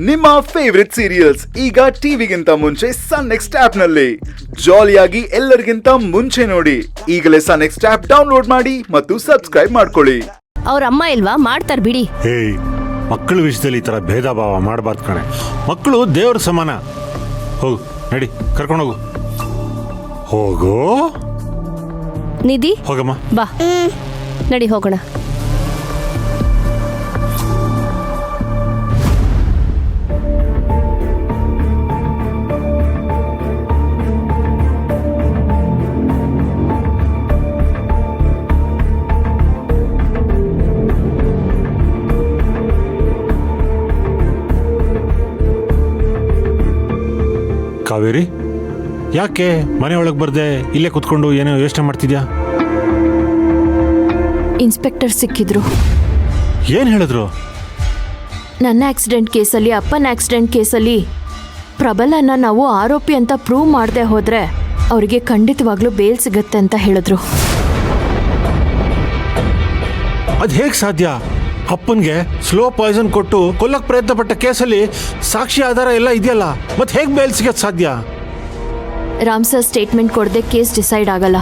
ನಿಮ್ಮ favourite serials ಈಗ ಟಿವಿಗಿಂತ ಮುಂಚೆ ಸನ್ ನೆಕ್ಸ್ಟ್ ಆಪ್ ನಲ್ಲಿ ಜಾಲಿಯಾಗಿ ಎಲ್ಲರಿಗಿಂತ ಮುಂಚೆ ನೋಡಿ. ಈಗಲೇ ಸನ್ ನೆಕ್ಸ್ಟ್ ಆಪ್ ಡೌನ್ಲೋಡ್ ಮಾಡಿ ಮತ್ತು ಸಬ್ಸ್ಕ್ರೈಬ್ ಮಾಡ್ಕೊಳ್ಳಿ. ಅವ್ರ ಅಮ್ಮ ಇಲ್ವಾ? ಮಾಡ್ತಾರ ಬಿಡಿ. ಮಕ್ಕಳ ವಿಷಯದಲ್ಲಿ ಈ ತರ ಭೇದ ಭಾವ ಮಾಡಬಾರ್ದು ಕಣೆ. ಮಕ್ಕಳು ದೇವ್ರ ಸಮಾನ. ಹೋಗು, ನಡಿ, ಕರ್ಕೊಂಡೋಗು. ಹೋಗೋ ನಿಧಿ, ಹೋಗಮ್ಮ, ಬಾ, ನಡಿ ಹೋಗೋಣ. ಕಾವೇರಿ, ಯಾಕೆ ಮನೆ ಒಳಗೆ ಬರ್ದೆ ಇಲ್ಲೇ ಕುತ್ಕೊಂಡು ಏನೋ ಯೋಚನೆ ಮಾಡ್ತಿದ್ಯಾ? ಇನ್ಸ್ಪೆಕ್ಟರ್ ಸಿಕ್ಕಿದ್ರು. ಏನ್ ಹೇಳಿದ್ರು? ನನ್ನ ಆಕ್ಸಿಡೆಂಟ್ ಕೇಸಲ್ಲಿ, ಅಪ್ಪನ ಆಕ್ಸಿಡೆಂಟ್ ಕೇಸಲ್ಲಿ ಪ್ರಬಲನ ನಾವು ಆರೋಪಿ ಅಂತ ಪ್ರೂವ್ ಮಾಡದೆ ಹೋದ್ರೆ ಅವರಿಗೆ ಖಂಡಿತವಾಗ್ಲೂ ಬೇಲ್ ಸಿಗತ್ತೆ ಅಂತ ಹೇಳಿದ್ರು. ಅದ್ ಹೇಗ್ ಸಾಧ್ಯ? ಅಪ್ಪನ್ಗೆ ಸ್ಲೋ ಪಾಯ್ಸನ್ ಕೊಟ್ಟು ಕೊಲ್ಲಕ್ ಪ್ರಯತ್ನ ಪಟ್ಟ ಕೇಸಲ್ಲಿ ಸಾಕ್ಷಿ ಆಧಾರ ಎಲ್ಲ ಇದೆಯಲ್ಲ, ಮತ್ತೆ ಹೇಗ್ ಬೇಲ್ ಸಿಗತ್ ಸಾಧ್ಯ? ರಾಮ್ ಸರ್ ಸ್ಟೇಟ್ಮೆಂಟ್ ಕೊಡದೆ ಕೇಸ್ ಡಿಸೈಡ್ ಆಗಲ್ಲ.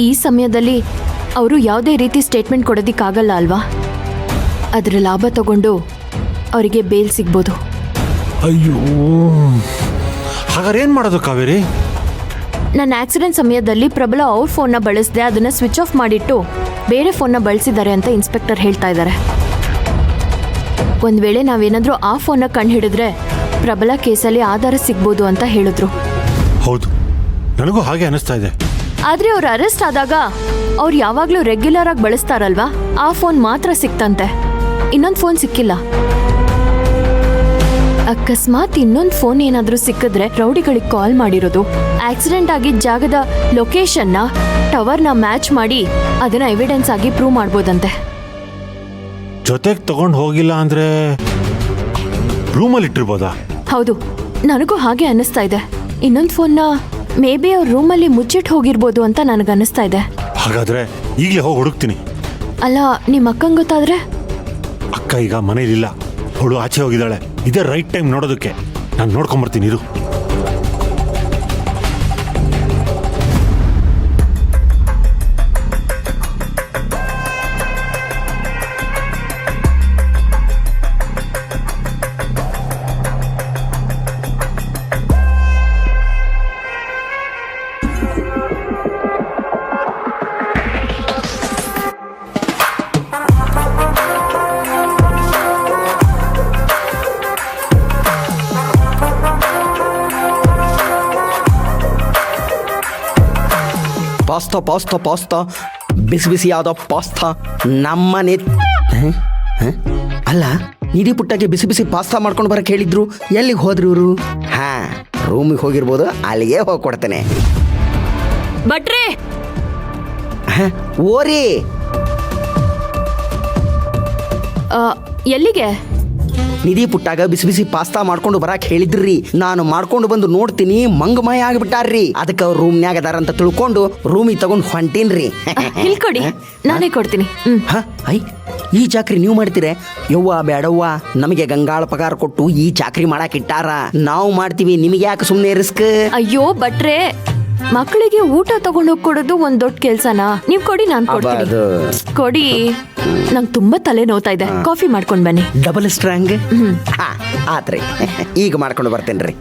ಈ ಸಮಯದಲ್ಲಿ ಅವರು ಯಾವುದೇ ರೀತಿ ಸ್ಟೇಟ್ಮೆಂಟ್ ಕೊಡೋದಿಕ್ಕಾಗಲ್ಲ ಅಲ್ವಾ? ಅದರ ಲಾಭ ತಗೊಂಡು ಅವರಿಗೆ ಬೇಲ್ ಸಿಗ್ಬೋದು. ಅಯ್ಯೋ, ಹಾಗಾದ್ರೆ ಏನ್ ಮಾಡೋದು ಕಾವೇರಿ? ನನ್ನ ಆಕ್ಸಿಡೆಂಟ್ ಸಮಯದಲ್ಲಿ ಪ್ರಬಲ ಅವ್ರ ಫೋನ್ನ ಬಳಸದೆ ಅದನ್ನ ಸ್ವಿಚ್ ಆಫ್ ಮಾಡಿಟ್ಟು ಬೇರೆ ಫೋನ್ನ ಬಳಸಿದ್ದಾರೆ ಅಂತ ಇನ್ಸ್ಪೆಕ್ಟರ್ ಹೇಳ್ತಾ ಇದ್ದಾರೆ. ಒಂದ್ ವೇಳೆ ನಾವೇನಾದ್ರೂ ಆ ಫೋನ್ನ ಕಂಡು ಹಿಡಿದ್ರೆ ಪ್ರಬಲ ಕೇಸಲ್ಲಿ ಆಧಾರ ಸಿಗ್ಬೋದು ಅಂತ ಹೇಳಿದ್ರು. ಹೌದು, ನನಗೂ ಹಾಗೆ ಅನಿಸ್ತಾ ಇದೆ. ಆದ್ರೆ ಅವ್ರು ಅರೆಸ್ಟ್ ಆದಾಗ ಅವ್ರು ಯಾವಾಗ್ಲೂ ರೆಗ್ಯುಲರ್ ಆಗಿ ಬಳಸ್ತಾರಲ್ವಾ, ಆ ಫೋನ್ ಮಾತ್ರ ಸಿಕ್ತಂತೆ, ಇನ್ನೊಂದು ಫೋನ್ ಸಿಕ್ಕಿಲ್ಲ. ಅಕಸ್ಮಾತ್ ಇನ್ನೊಂದು ಫೋನ್ ಏನಾದ್ರೂ ಸಿಕ್ಕಿದ್ರೆ ರೌಡಿಗಳಿಗೆ ಕಾಲ್ ಮಾಡಿರೋದು, ಆಕ್ಸಿಡೆಂಟ್ ಆಗಿದ್ದ ಜಾಗದ ಲೊಕೇಶನ್ನ ಟವರ್ನ ಮ್ಯಾಚ್ ಮಾಡಿ ಅದನ್ನ ಎವಿಡೆನ್ಸ್ ಆಗಿ ಪ್ರೂವ್ ಮಾಡ್ಬೋದಂತೆ. ಜೊತೆಗೆ ತಗೊಂಡು ಹೋಗಿಲ್ಲ ಅಂದ್ರೆ ರೂಮಲ್ಲಿ ಇಟ್ಟಿರ್ಬೋದಾ? ಹೌದು, ನನಗೂ ಹಾಗೆ ಅನ್ನಿಸ್ತಾ ಇದೆ. ಇನ್ನೊಂದು ಫೋನ್ನ ಮೇ ಬಿ ಅವ್ರ ರೂಮಲ್ಲಿ ಮುಚ್ಚಿಟ್ಟು ಹೋಗಿರ್ಬೋದು ಅಂತ ನನಗನ್ನಿಸ್ತಾ ಇದೆ. ಹಾಗಾದ್ರೆ ಈಗಲೇ ಹೋಗಿ ಹುಡುಕ್ತೀನಿ. ಅಲ್ಲ, ನಿಮ್ಮ ಅಕ್ಕಂಗೆ ಗೊತ್ತಾದ್ರೆ? ಅಕ್ಕ ಈಗ ಮನೇಲಿಲ್ಲ, ಅವಳು ಆಚೆ ಹೋಗಿದ್ದಾಳೆ. ಇದೇ ರೈಟ್ ಟೈಮ್ ನೋಡೋದಕ್ಕೆ. ನಾನು ನೋಡ್ಕೊಂಬರ್ತೀನಿ ಇರು. ಪಾಸ್ತಾ ಪಾಸ್ತಾ ಪಾಸ್ತಾ, ಬಿಸಿ ಬಿಸಿಯಾದ ಪಾಸ್ತಾ ನಮ್ಮನೆ. ಅಲ್ಲ, ನಿಧಿ ಪುಟ್ಟಕ್ಕೆ ಬಿಸಿ ಬಿಸಿ ಪಾಸ್ತಾ ಮಾಡ್ಕೊಂಡು ಬರಕ್ಕೆ ಹೇಳಿದ್ರು. ಎಲ್ಲಿಗೆ ಹೋದ್ರು ಇವರು? ರೂಮಿಗೆ ಹೋಗಿರ್ಬೋದು, ಅಲ್ಲಿಗೆ ಹೋಗಿ ಕೊಡ್ತೇನೆ. ಬಟ್ರೆ, ಓರಿ, ಎಲ್ಲಿಗೆ? ನಿಧಿ ಪುಟ್ಟಾಗ ಬಿಸಿ ಬಿಸಿ ಪಾಸ್ತಾ ಮಾಡ್ಕೊಂಡು ಬರಕ್ ಹೇಳಿದ್ರಿ. ನಾನು ಮಾಡ್ಕೊಂಡು ಬಂದು ನೋಡ್ತೀನಿ, ಮಂಗಮಯ ಆಗಿಬಿಟ್ಟಾರ್ರಿ. ಅದಕ್ಕೆ ಅವ್ರು ರೂಮ್ನ್ಯಾಗ ಅದಾರ ಅಂತ ತಿಳ್ಕೊಂಡು ರೂಮಿಗೆ ತಗೊಂಡು ಹೊಂಟೀನ್ರಿ. ಕೊಡಿ, ನಾನೇ ಕೊಡ್ತೀನಿ. ಈ ಚಾಕ್ರಿ ನೀವು ಮಾಡ್ತೀರ? ಯವ್ವ ಬೇಡವ್ವ, ನಮಗೆ ಗಂಗಾಳ ಪಗಾರ ಕೊಟ್ಟು ಈ ಚಾಕ್ರಿ ಮಾಡಕ್ ಇಟ್ಟಾರ. ನಾವು ಮಾಡ್ತೀವಿ, ನಿಮಗೆ ಯಾಕೆ ಸುಮ್ಮನೆ ರಿಸ್ಕ್? ಅಯ್ಯೋ ಬಟ್ರೆ, ಮಕ್ಕಳಿಗೆ ಊಟ ತಗೊಂಡೋಗಿ ಕೊಡೋದು ಒಂದ್ ದೊಡ್ಡ ಕೆಲ್ಸನಾ? ನೀವ್ ಕೊಡಿ, ನಾನು ಕೊಡ್ತೀನಿ. ಕೊಡಿ, ನಂಗೆ ತುಂಬಾ ತಲೆ ನೋವ್ತಾ ಇದೆ. ಕಾಫಿ ಮಾಡ್ಕೊಂಡ್ ಬನ್ನಿ. Double strong? ಆತ್ರಿ, ಈಗ ಮಾಡ್ಕೊಂಡು ಬರ್ತೇನ್ರಿ.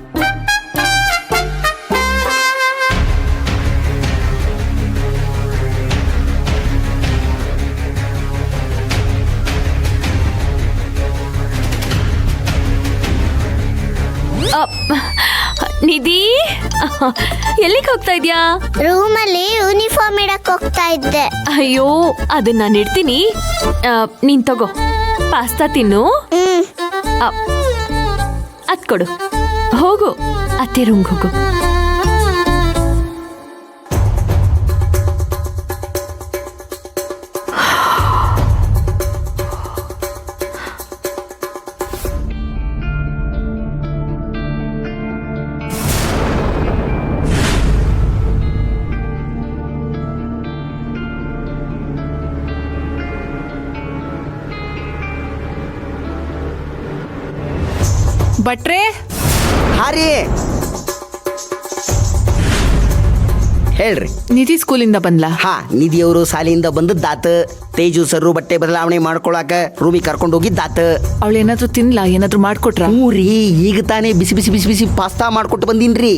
ನಿಧಿ, ಎಲ್ಲಿಗೆ ಹೋಗ್ತಾ ಇದ್ಯಾ? ರೂಮಲ್ಲಿ ಯೂನಿಫಾರ್ಮ್ ಇಡಕ್ ಹೋಗ್ತಾ ಇದ್ದೆ. ಅಯ್ಯೋ, ಅದನ್ನ ನಾನು ಇಡ್ತೀನಿ, ನೀನ್ ತಗೋ. ಪಾಸ್ತಾ ತಿನ್ನು. ಅದ್ ಕೊಡು. ಹೋಗು, ಅತ್ತೆ ರೂಮ್ಗೆ ಹೋಗು. ಭಟ್ರೆ ಹಾ ರೀ ಹೇಳ್ರಿ. ನಿಧಿ ಸ್ಕೂಲಿಂದ ಬಂದ್ಲಾ? ಹಾ, ನಿಧಿಯವರು ಶಾಲೆಯಿಂದ ಬಂದದ್ದಾತ. ತೇಜು ಸರ್ರು ಬಟ್ಟೆ ಬದಲಾವಣೆ ಮಾಡ್ಕೊಳಕ ರೂಮಿಗೆ ಕರ್ಕೊಂಡು ಹೋಗಿದ್ದಾತ. ಅವಳು ಏನಾದ್ರೂ ತಿನ್ಲಾ? ಏನಾದ್ರೂ ಮಾಡ್ಕೊಟ್ರಾ? ಹ್ಞೂ ರೀ, ಈಗ ತಾನೇ ಬಿಸಿ ಬಿಸಿ ಬಿಸಿ ಬಿಸಿ ಪಾಸ್ತಾ ಮಾಡ್ಕೊಟ್ಟು ಬಂದೀನ್ರಿ.